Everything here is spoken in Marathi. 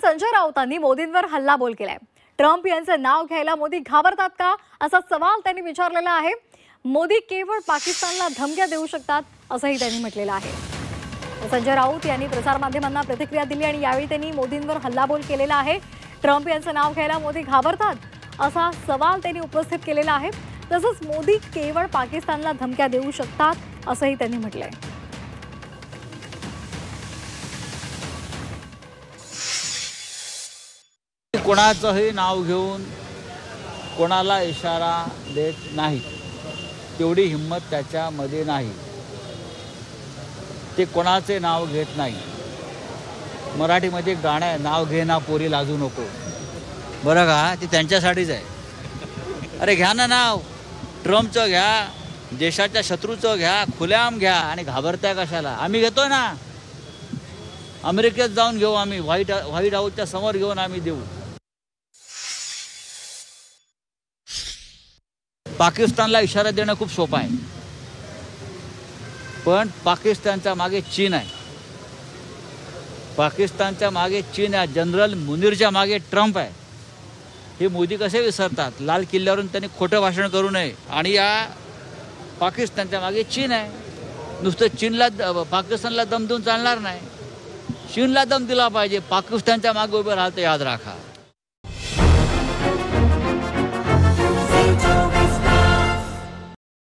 संजय राऊतांनी मोदींवर हल्लाबोल केलाय. ट्रम्प यांचे नाव घ्यायला मोदी घाबरतात का असा सवाल त्यांनी विचारलेला आहे. मोदी केवळ पाकिस्तानला धमक्या देऊ शकतात असंही त्यांनी म्हटलेलं आहे. संजय राऊत यांनी प्रसारमाध्यमांना प्रतिक्रिया दिली आणि यावेळी त्यांनी मोदींवर हल्लाबोल केलेला आहे. ट्रम्प यांचं नाव घ्यायला मोदी घाबरतात असा सवाल त्यांनी उपस्थित केलेला आहे. तसंच मोदी केवळ पाकिस्तानला धमक्या देऊ शकतात असंही त्यांनी म्हटलंय. कोणाचंही नाव घेऊन कोणाला इशारा देत नाही, तेवढी हिंमत त्याच्यामध्ये नाही. ते कोणाचे नाव घेत नाही. मराठीमध्ये एक गाणं आहे, नाव घे ना पोरी लाजू नको. बरं का, ते त्यांच्यासाठीच आहे. अरे घ्या ना नाव, ट्रम्पचं घ्या, देशाच्या शत्रूचं घ्या, खुल्याम घ्या आणि घाबरताय कशाला? आम्ही घेतोय ना. अमेरिकेत जाऊन घेऊ आम्ही, व्हाईट हाऊसच्या समोर घेऊन आम्ही देऊ. पाकिस्तानला इशारा देणं खूप सोपं आहे, पण पाकिस्तानच्या मागे चीन आहे. पाकिस्तानच्या मागे चीन आहे. जनरल मुनीरच्या मागे ट्रम्प आहे. हे मोदी कसे विसरतात? लाल किल्ल्यावरून त्यांनी खोटं भाषण करू नये. आणि या पाकिस्तानच्या मागे चीन आहे. नुसतं पाकिस्तानला दम देऊन चालणार नाही. चीनला दम दिला पाहिजे. पाकिस्तानच्या मागे उभे राहाल तर याद राखा.